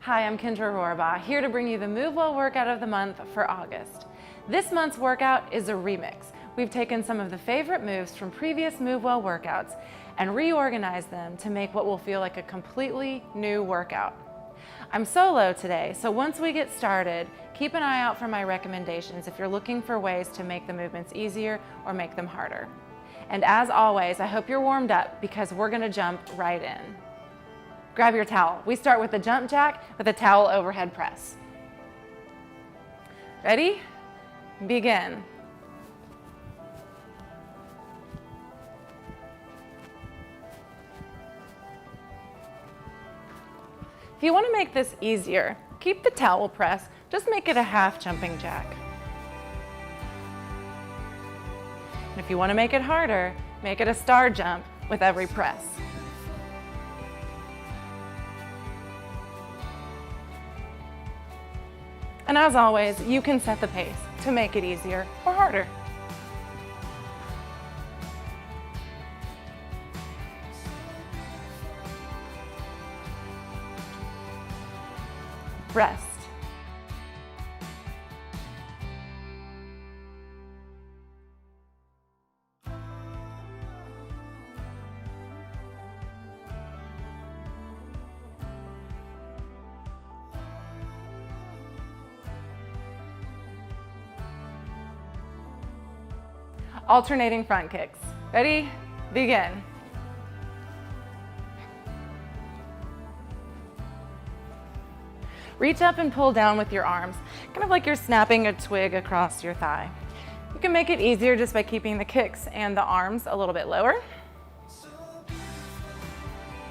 Hi, I'm Kendra Rohrbaugh, here to bring you the MoveWell workout of the month for August. This month's workout is a remix. We've taken some of the favorite moves from previous MoveWell workouts and reorganized them to make what will feel like a completely new workout. I'm solo today, so once we get started, keep an eye out for my recommendations if you're looking for ways to make the movements easier or make them harder. And as always, I hope you're warmed up because we're gonna jump right in. Grab your towel. We start with the jump jack with a towel overhead press. Ready? Begin. If you want to make this easier, keep the towel press, just make it a half jumping jack. And if you want to make it harder, make it a star jump with every press. And as always, you can set the pace to make it easier or harder. Rest. Alternating front kicks. Ready? Begin. Reach up and pull down with your arms, kind of like you're snapping a twig across your thigh. You can make it easier just by keeping the kicks and the arms a little bit lower.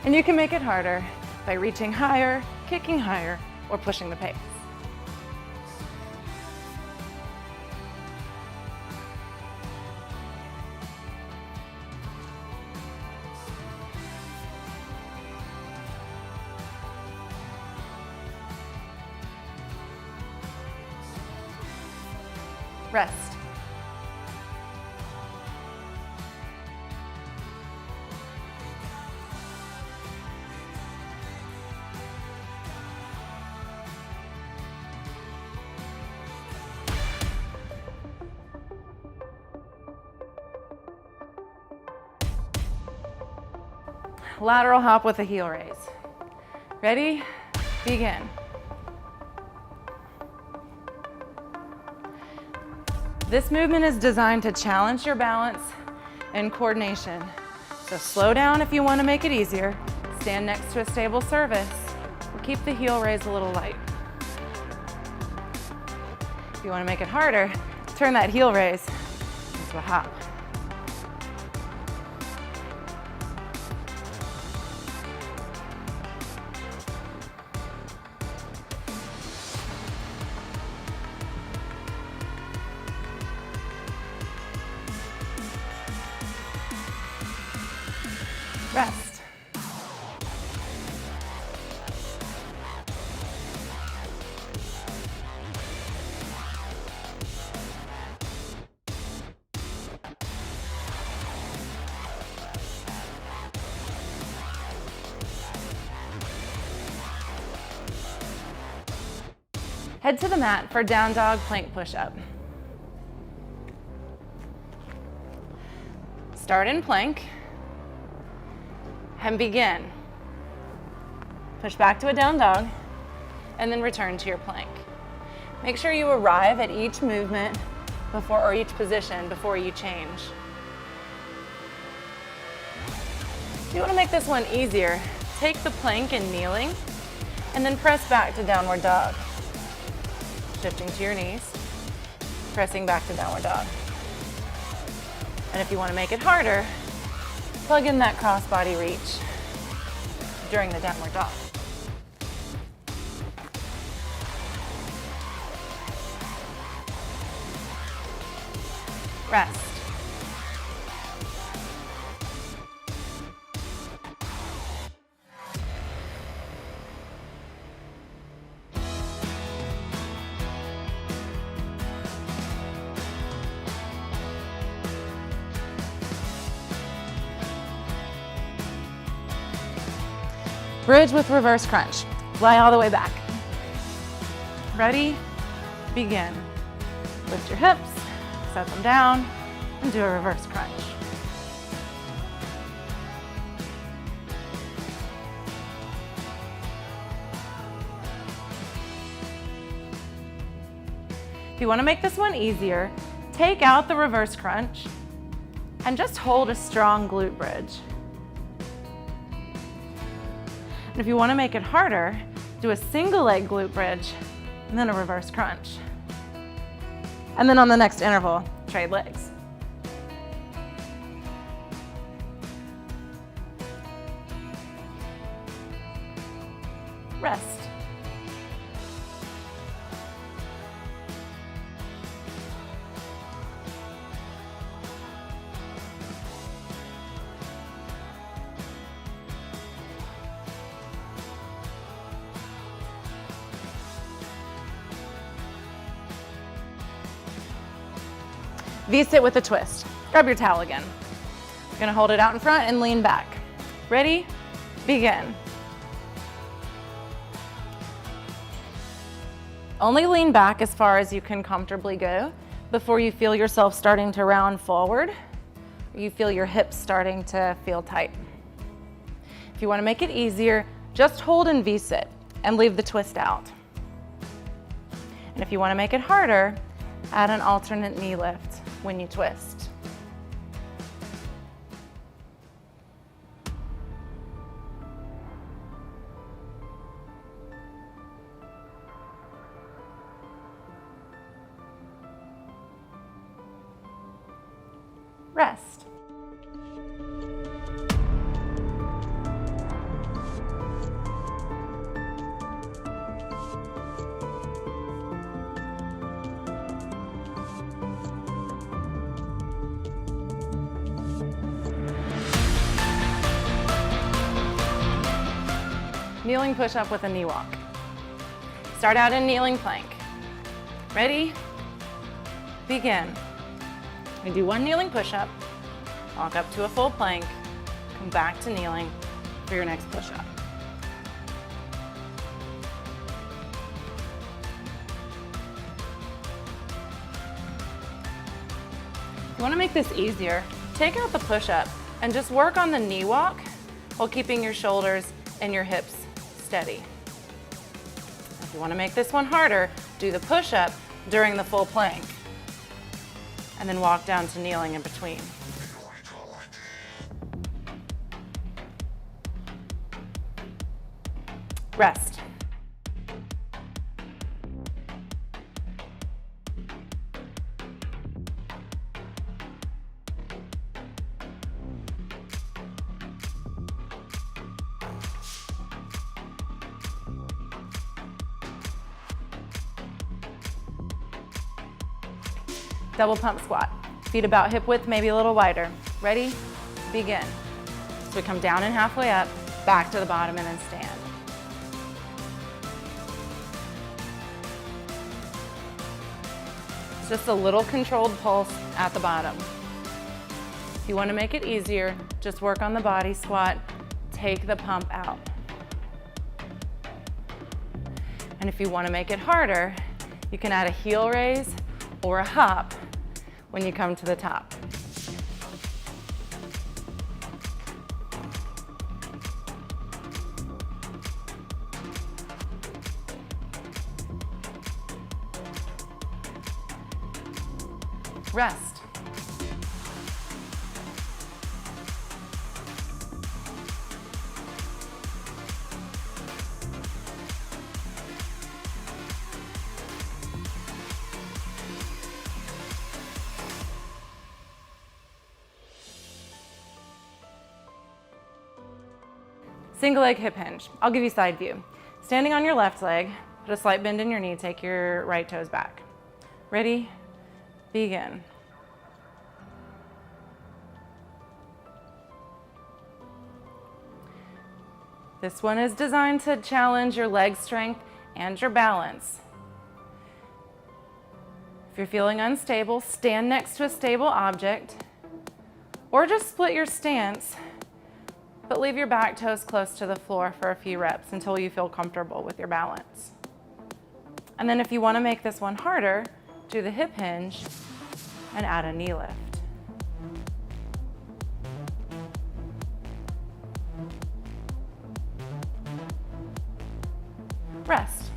And you can make it harder by reaching higher, kicking higher, or pushing the pace. Rest. Lateral hop with a heel raise. Ready? Begin. This movement is designed to challenge your balance and coordination. So slow down if you want to make it easier. Stand next to a stable surface, or keep the heel raise a little light. If you want to make it harder, turn that heel raise into a hop. Rest. Head to the mat for down dog plank push-up. Start in plank. And begin. Push back to a down dog and then return to your plank. Make sure you arrive at each movement or each position before you change. If you want to make this one easier, take the plank and kneeling and then press back to downward dog. Shifting to your knees, pressing back to downward dog. And if you want to make it harder, plug in that cross-body reach during the downward dog. Rest. Bridge with reverse crunch. Fly all the way back. Ready? Begin. Lift your hips, set them down, and do a reverse crunch. If you want to make this one easier, take out the reverse crunch and just hold a strong glute bridge. And if you want to make it harder, do a single leg glute bridge and then a reverse crunch. And then on the next interval, trade legs. Rest. V-sit with a twist. Grab your towel again. You're gonna hold it out in front and lean back. Ready? Begin. Only lean back as far as you can comfortably go before you feel yourself starting to round forward. You feel your hips starting to feel tight. If you want to make it easier, just hold in V-sit and leave the twist out. And if you want to make it harder, add an alternate knee lift when you twist. Rest. Kneeling push-up with a knee walk. Start out in kneeling plank. Ready? Begin. We do one kneeling push-up, walk up to a full plank, come back to kneeling for your next push-up. If you want to make this easier, take out the push-up and just work on the knee walk while keeping your shoulders and your hips steady. If you want to make this one harder, do the push-up during the full plank and then walk down to kneeling in between. Rest. Double pump squat. Feet about hip width, maybe a little wider. Ready? Begin. So we come down and halfway up, back to the bottom and then stand. It's just a little controlled pulse at the bottom. If you want to make it easier, just work on the body squat, take the pump out. And if you want to make it harder, you can add a heel raise or a hop when you come to the top. Rest. Single leg hip hinge. I'll give you side view. Standing on your left leg, put a slight bend in your knee, take your right toes back. Ready? Begin. This one is designed to challenge your leg strength and your balance. If you're feeling unstable, stand next to a stable object or just split your stance, but leave your back toes close to the floor for a few reps until you feel comfortable with your balance. And then if you want to make this one harder, do the hip hinge and add a knee lift. Rest.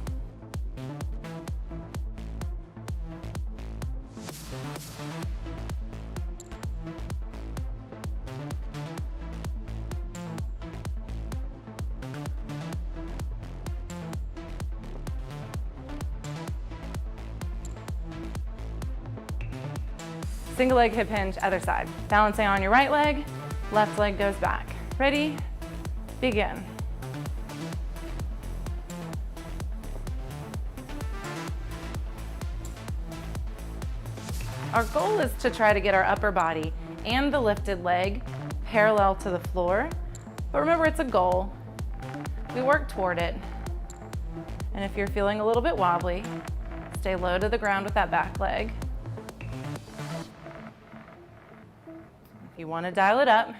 Single leg hip hinge, other side. Balancing on your right leg, left leg goes back. Ready? Begin. Our goal is to try to get our upper body and the lifted leg parallel to the floor. But remember, it's a goal. We work toward it. And if you're feeling a little bit wobbly, stay low to the ground with that back leg. If you want to dial it up,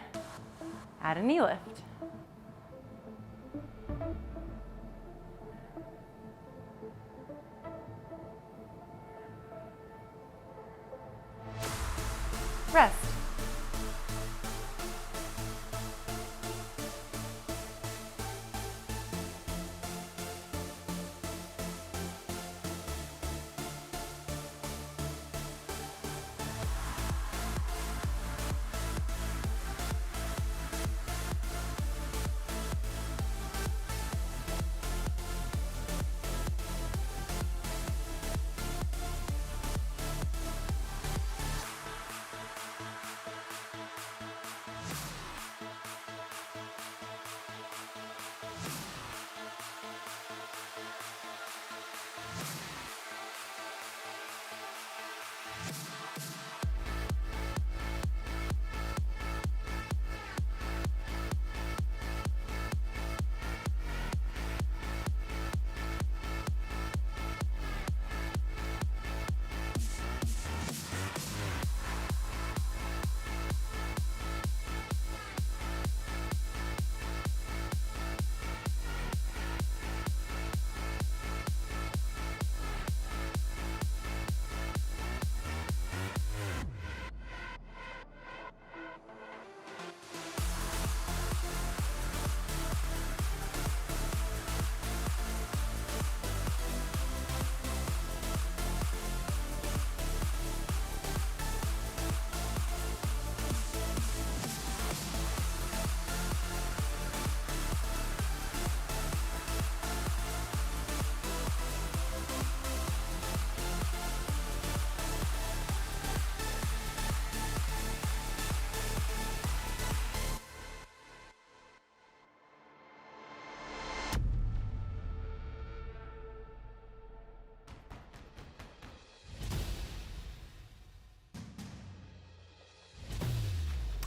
add a knee lift. Rest.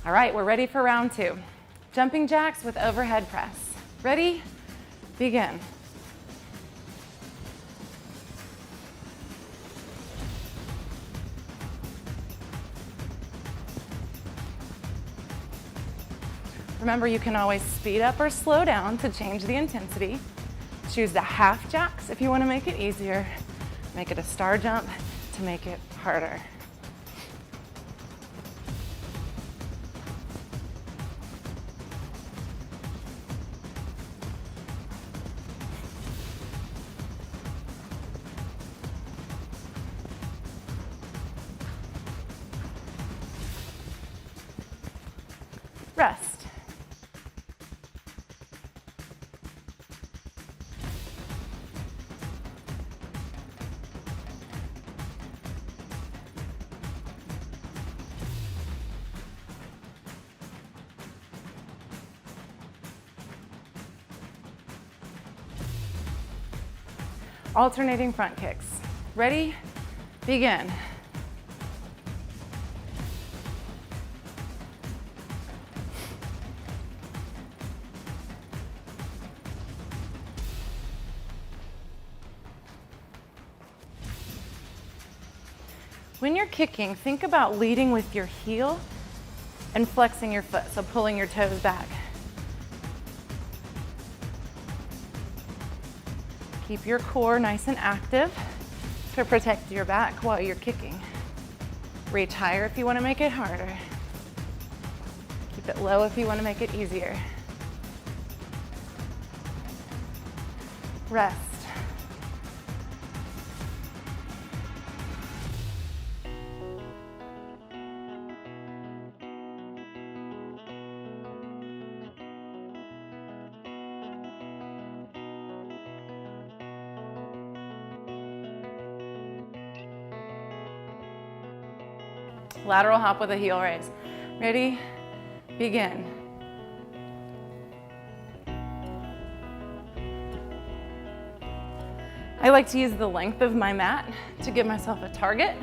All right, we're ready for round two. Jumping jacks with overhead press. Ready? Begin. Remember, you can always speed up or slow down to change the intensity. Choose the half jacks if you want to make it easier. Make it a star jump to make it harder. Rest. Alternating front kicks. Ready? Begin. When you're kicking, think about leading with your heel and flexing your foot, so pulling your toes back. Keep your core nice and active to protect your back while you're kicking. Reach higher if you want to make it harder. Keep it low if you want to make it easier. Rest. Lateral hop with a heel raise. Ready? Begin. I like to use the length of my mat to give myself a target.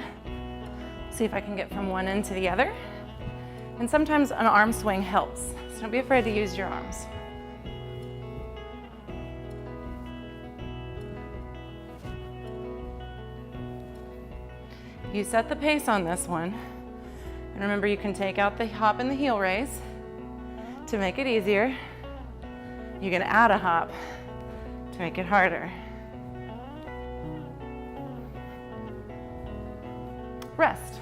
See if I can get from one end to the other. And sometimes an arm swing helps, so don't be afraid to use your arms. You set the pace on this one. And remember, you can take out the hop and the heel raise to make it easier. You can add a hop to make it harder. Rest.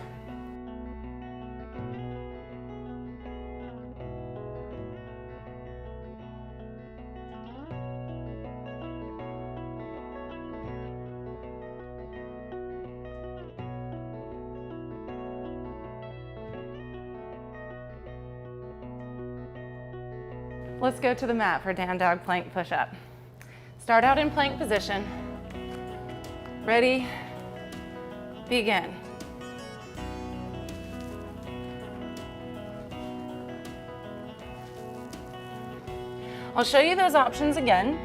Let's go to the mat for down dog plank push-up. Start out in plank position. Ready? Begin. I'll show you those options again.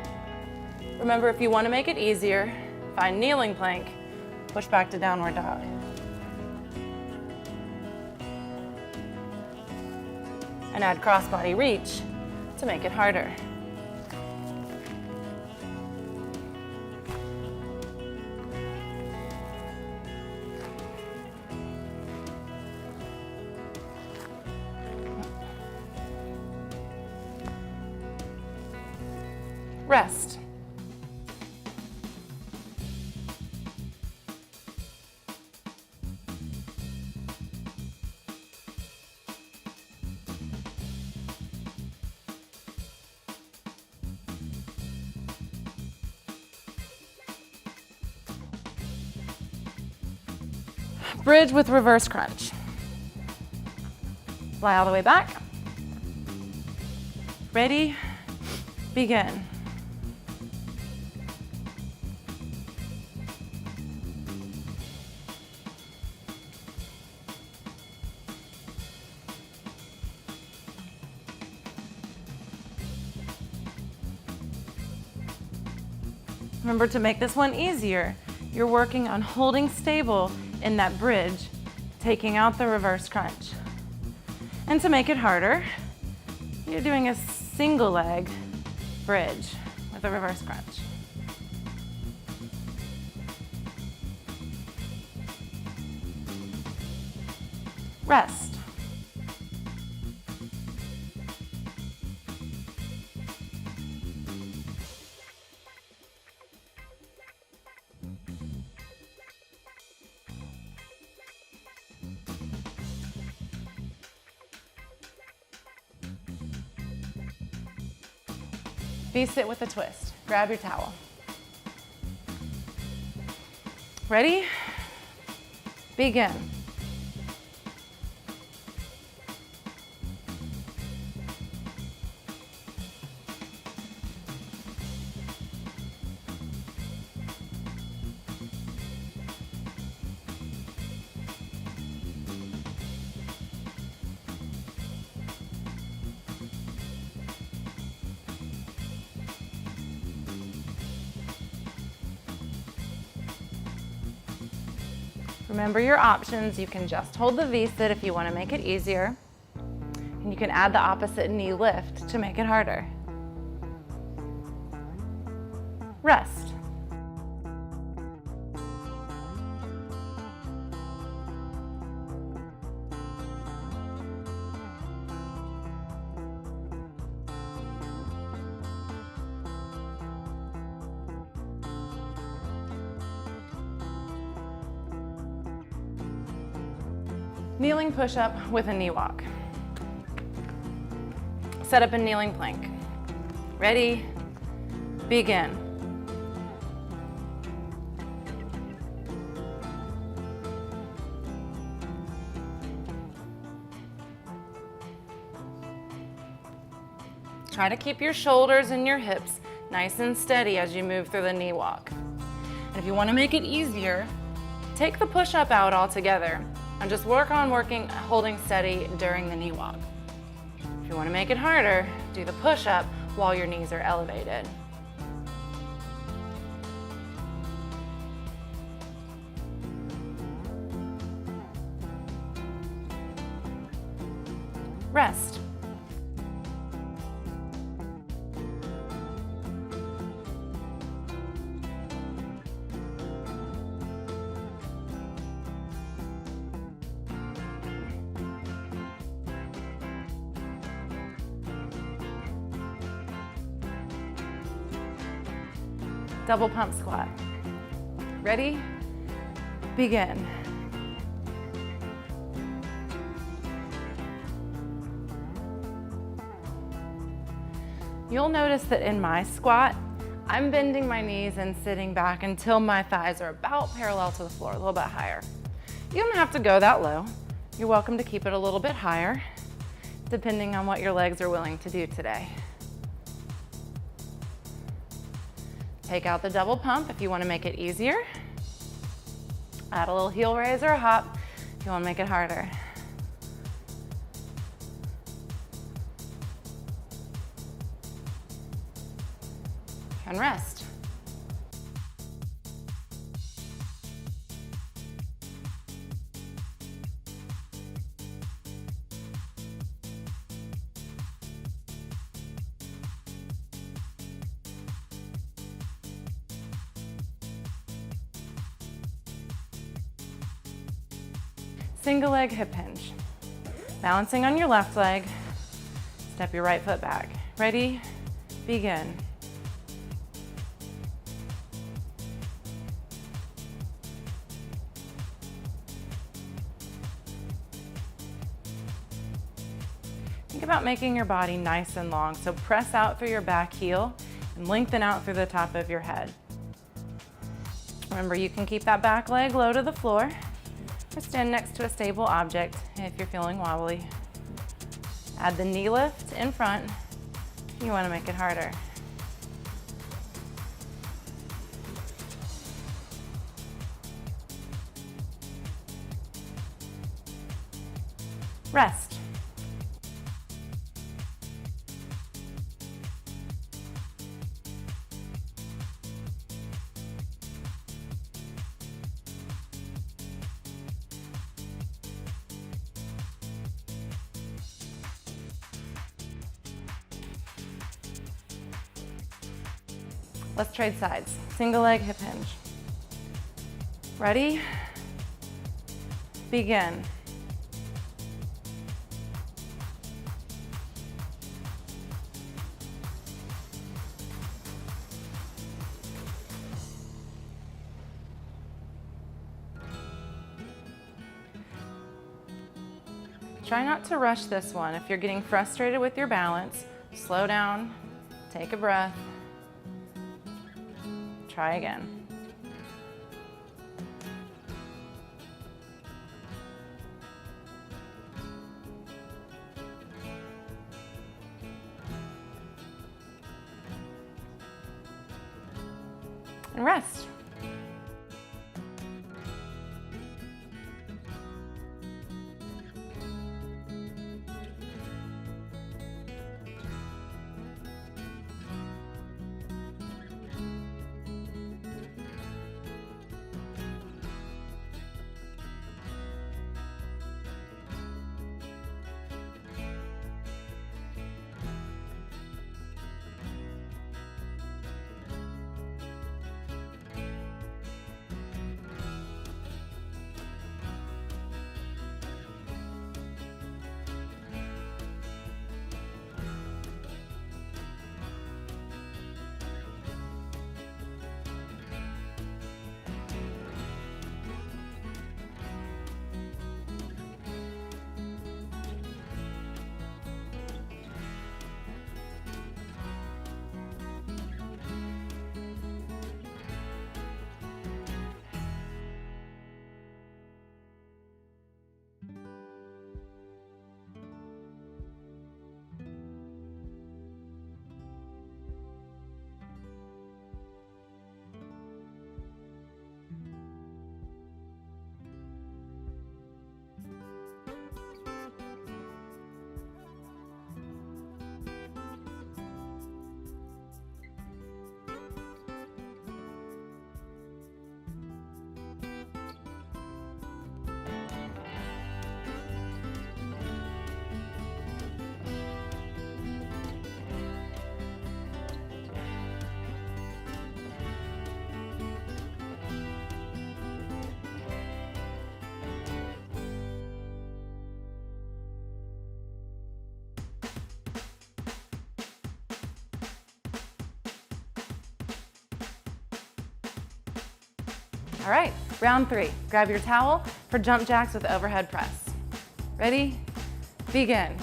Remember, if you want to make it easier, find kneeling plank, push back to downward dog. And add crossbody reach to make it harder. Rest. Bridge with reverse crunch. Fly all the way back. Ready? Begin. Remember, to make this one easier, you're working on holding stable in that bridge, taking out the reverse crunch. And to make it harder, you're doing a single leg bridge with a reverse crunch. Rest. V-sit with a twist. Grab your towel. Ready? Begin. Remember your options. You can just hold the V-sit if you want to make it easier. And you can add the opposite knee lift to make it harder. Rest. Kneeling push-up with a knee walk. Set up a kneeling plank. Ready? Begin. Try to keep your shoulders and your hips nice and steady as you move through the knee walk. And if you want to make it easier, take the push-up out altogether and just work on holding steady during the knee walk. If you want to make it harder, do the push-up while your knees are elevated. Rest. Double pump squat. Ready? Begin. You'll notice that in my squat, I'm bending my knees and sitting back until my thighs are about parallel to the floor, a little bit higher. You don't have to go that low. You're welcome to keep it a little bit higher, depending on what your legs are willing to do today. Take out the double pump if you want to make it easier. Add a little heel raise or a hop if you want to make it harder. And rest. Single leg hip hinge. Balancing on your left leg, step your right foot back. Ready? Begin. Think about making your body nice and long, so press out through your back heel and lengthen out through the top of your head. Remember, you can keep that back leg low to the floor or stand next to a stable object if you're feeling wobbly. Add the knee lift in front if you want to make it harder. Rest. Let's trade sides. Single leg hip hinge. Ready? Begin. Try not to rush this one. If you're getting frustrated with your balance, slow down, take a breath. Try again. And rest. All right, round 3. Grab your towel for jump jacks with overhead press. Ready? Begin.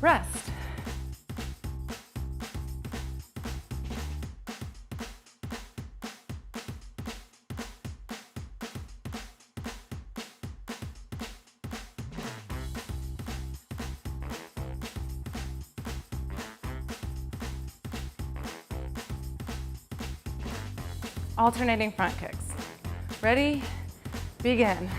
Rest. Alternating front kicks. Ready? Begin.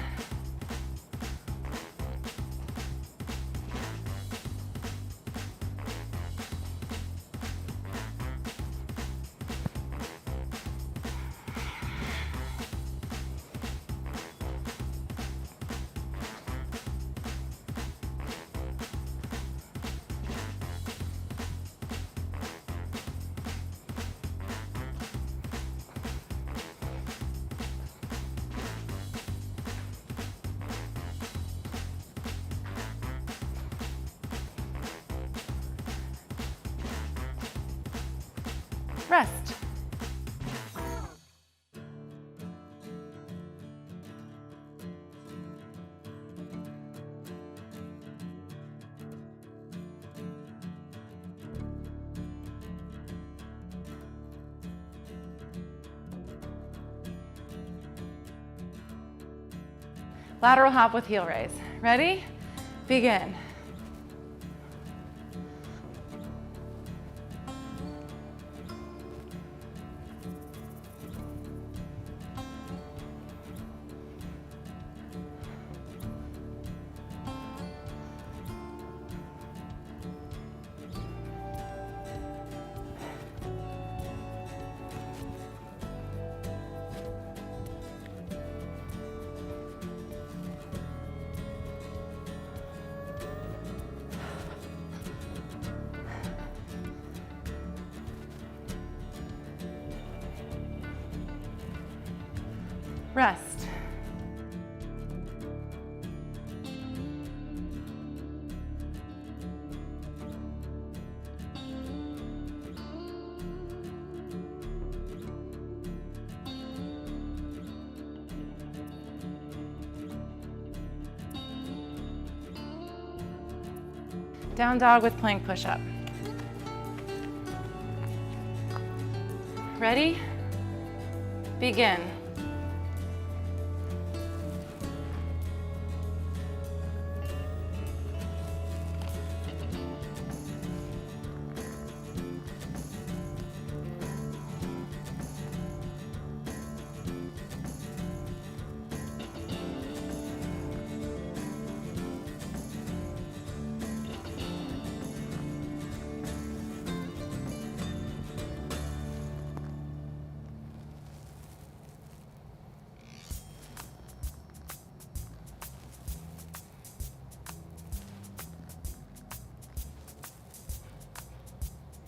Rest. Lateral hop with heel raise. Ready? Begin. Rest. Down dog with plank push-up. Ready? Begin.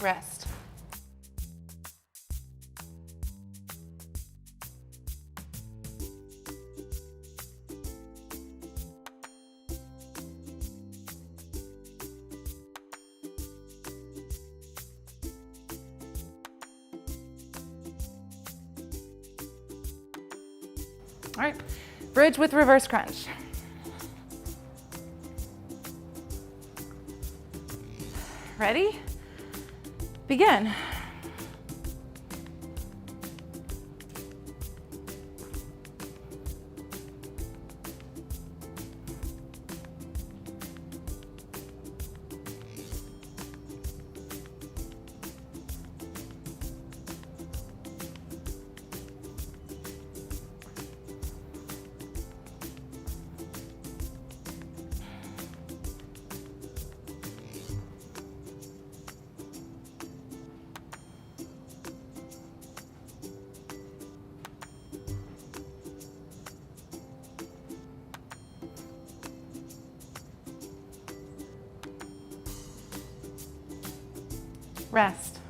Rest. All right, bridge with reverse crunch. Ready? Begin. Rest.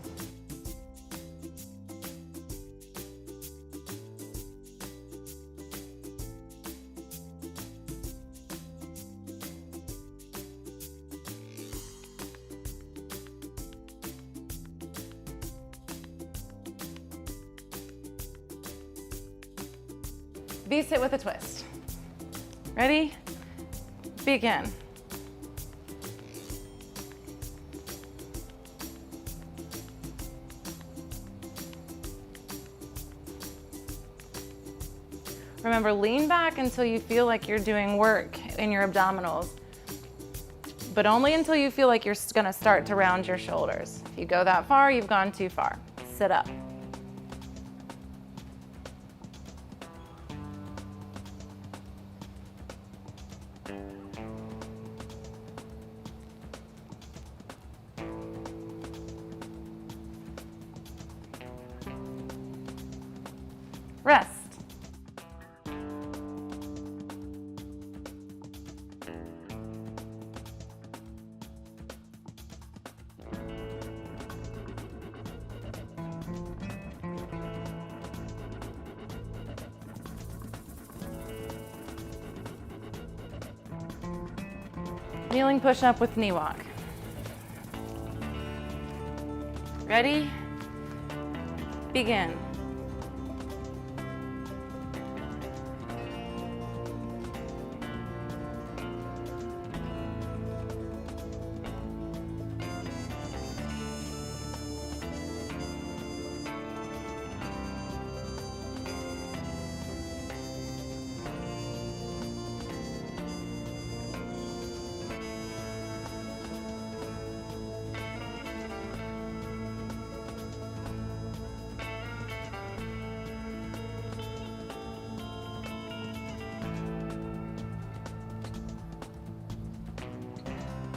V-sit with a twist. Ready? Begin. Remember, lean back until you feel like you're doing work in your abdominals, but only until you feel like you're gonna start to round your shoulders. If you go that far, you've gone too far. Sit up. Rest. Kneeling push-up with knee walk. Ready? Begin.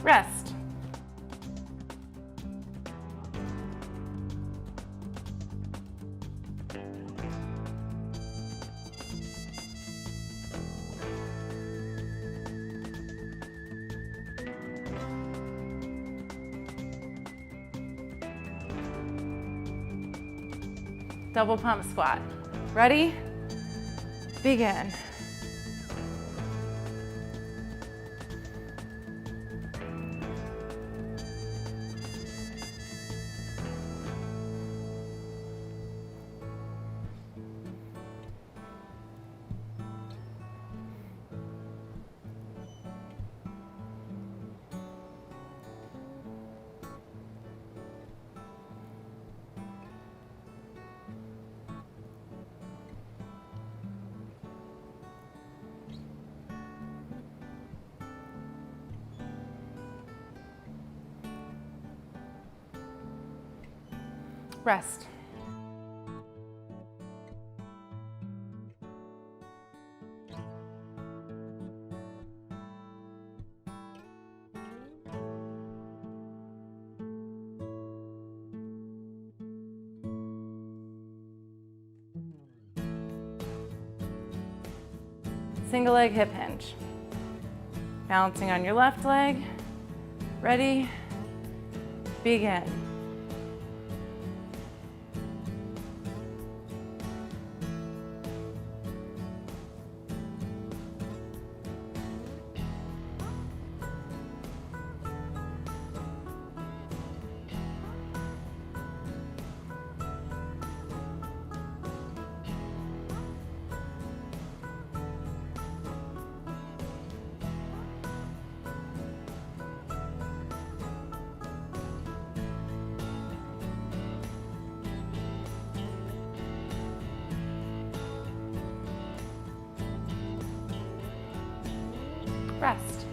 Rest. Double pump squat. Ready? Begin. Rest. Single leg hip hinge. Balancing on your left leg. Ready? Begin. Rest.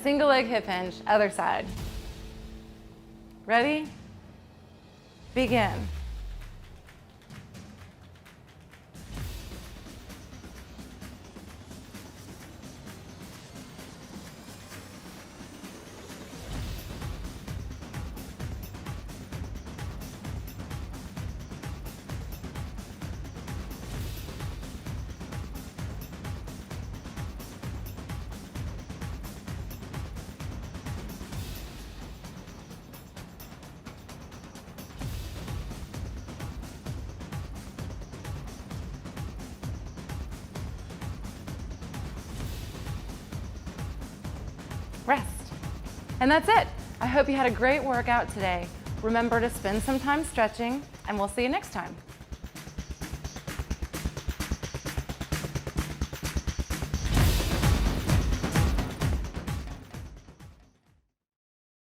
Single leg hip hinge, other side. Ready? Begin. rest. And that's it. I hope you had a great workout today. Remember to spend some time stretching, and we'll see you next time.